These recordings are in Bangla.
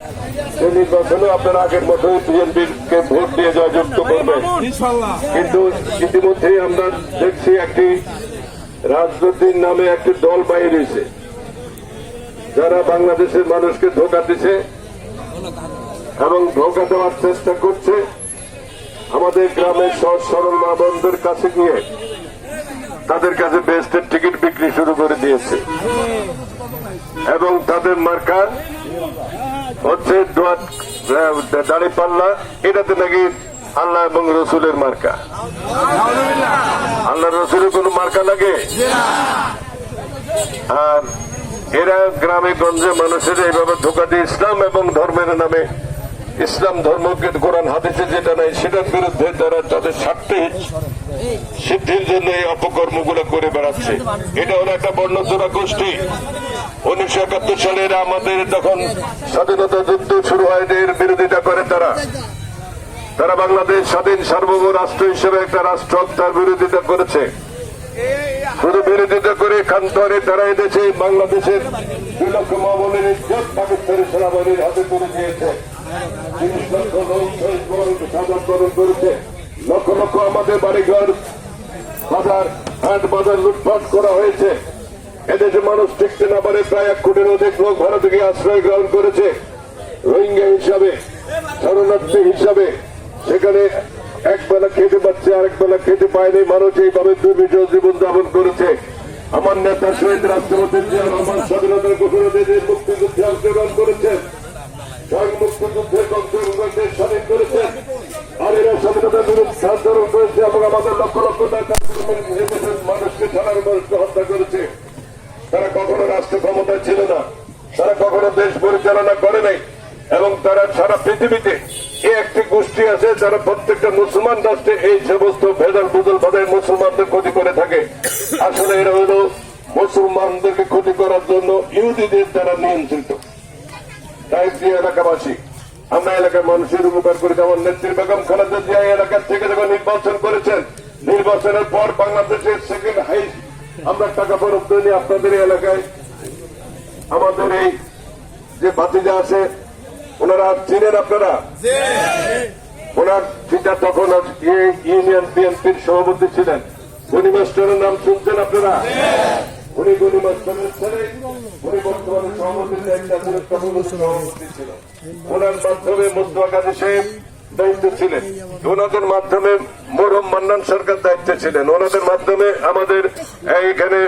সেই নির্বাচনে আপনারা আগের মতোই বিএনপিকে ভোট দিয়ে জয়যুক্ত করবেন। কিন্তু ইতিমধ্যেই আমরা দেখছি একটি রাজনীতির নামে একটি দল বাইরে হয়েছে, যারা বাংলাদেশের মানুষকে ধোঁকা দিচ্ছে এবং ধোঁকা দেওয়ার চেষ্টা করছে। আমাদের গ্রামের সহজ সরল মা বোনদের কাছে গিয়ে তাদের কাছে বেস্টের টিকিট বিক্রি শুরু করে দিয়েছে এবং তাদের মার্কা হচ্ছে দাঁড়িপাল্লা। এটাতে নাকি আল্লাহ এবং রসুলের মার্কা। আল্লাহ রসুলের কোন মার্কা লাগে? আর এরা গ্রামে গঞ্জে মানুষের এইভাবে ধোঁকা দিয়ে ইসলাম এবং ধর্মের নামে, ইসলাম ধর্মকে কোরআন হাদিসে যেটা নাই সেটার বিরুদ্ধে তারা তাদের স্বার্থে সিদ্ধির জন্য এই অপকর্মগুলো করে বেড়াচ্ছে। এটা হলো একটা বর্ণচোরা গোষ্ঠী। 1971 সালে এরা আমাদের যখন স্বাধীনতা যুদ্ধ শুরু হয় এর বিরোধিতা করে তারা বাংলাদেশ স্বাধীন সার্বভৌম রাষ্ট্র হিসেবে একটা রাষ্ট্র তার বিরোধিতা করেছে। শুধু বিরোধিতা করে ক্ষান্ত হয়ে তারা এদেশে বাংলাদেশের 2 লক্ষ মামলের ইজ্জত পাকিস্তানি সেনাবাহিনীর হাতে তুলে দিয়েছে। 30 লক্ষ লোক সাজাবরণ করেছে। লক্ষ লক্ষ আমাদের বাড়িঘর, বাজার, হাট বাজার লুটপাট করা হয়েছে। এদেশে মানুষ টিকতে না পারে প্রায় 1 কোটির অধিক লোক ভারত থেকে আশ্রয় গ্রহণ করেছে রোহিঙ্গা হিসাবে, শরণার্থী হিসাবে। সেখানে একবেলা খেতে পাচ্ছে, আরেক বেলা খেতে পায়নি। মানুষ এইভাবে দুর্বিষহ জীবনযাপন করেছে। আমার নেতা শহীদ রাষ্ট্রপতি জিয়া রহমান স্বাধীনতার ঘোষণা দিয়ে মুক্তিযুদ্ধে অংশগ্রহণ করেছেন, স্বয়ং মুক্তিযুদ্ধের দেশ স্বাধীন করেছেন। আর এরা স্বাধীনতার বিরুদ্ধে আন্দোলন করেছে এবং আমাদের লক্ষ লক্ষ টাকা মানুষকে সাধারণ মানুষকে হত্যা করেছে। তারা কখনো রাষ্ট্র ক্ষমতায় ছিল না, তারা কখনো দেশ পরিচালনা করে নাই এবং তারা সারা পৃথিবীতে এই একটি গোষ্ঠী আছে যারা প্রত্যেকটা মুসলমান রাষ্ট্রে এই সমস্ত ভেজাল বুজল ভাবে মুসলমানদের ক্ষতি করে থাকে। আসলে এরা হল মুসলমানদেরকে ক্ষতি করার জন্য ইহুদিদের দ্বারা নিয়ন্ত্রিত। তাই প্রিয় এলাকাবাসী, আমরা এলাকার মানুষের উপকার করি। যেমন নেত্রী বেগম খালেদা জিয়া এলাকার থেকে যখন নির্বাচন করেছেন, নির্বাচনের পর বাংলাদেশের সেকেন্ড হাইস্ট আমরা টাকা ফেরত দিই আপনাদের এলাকায়। আমাদের এই যে ভাতিজা আছে ওনারা চিনেন আপনারা? ওনার পিতা তখন ইউনিয়ন বিএনপির সভাপতি ছিলেন। গনি মাস্টারের নাম শুনছেন আপনারা? উনি গনি মাস্টারের ছেলে, উনি বর্তমানে সভাপতি ছিলেন। ওনার মাধ্যমে মুস্তফা কাজী সাহেব দায়িত্ব ছিলেন, ওনাদের মাধ্যমে মরহুম মান্নান সরকার দায়িত্বে ছিলেন, ওনাদের মাধ্যমে আমাদের এইখানে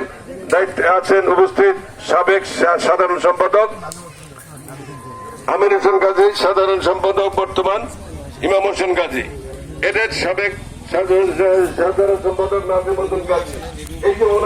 দায়িত্বে আছেন উপস্থিত সাবেক সাধারণ সম্পাদক আমির হোসেন গাজী, সাধারণ সম্পাদক বর্তমান ইমাম হোসেন গাজী, এদের সাবেক সাধারণ সম্পাদক নাজিমুদ্দিন গাজী।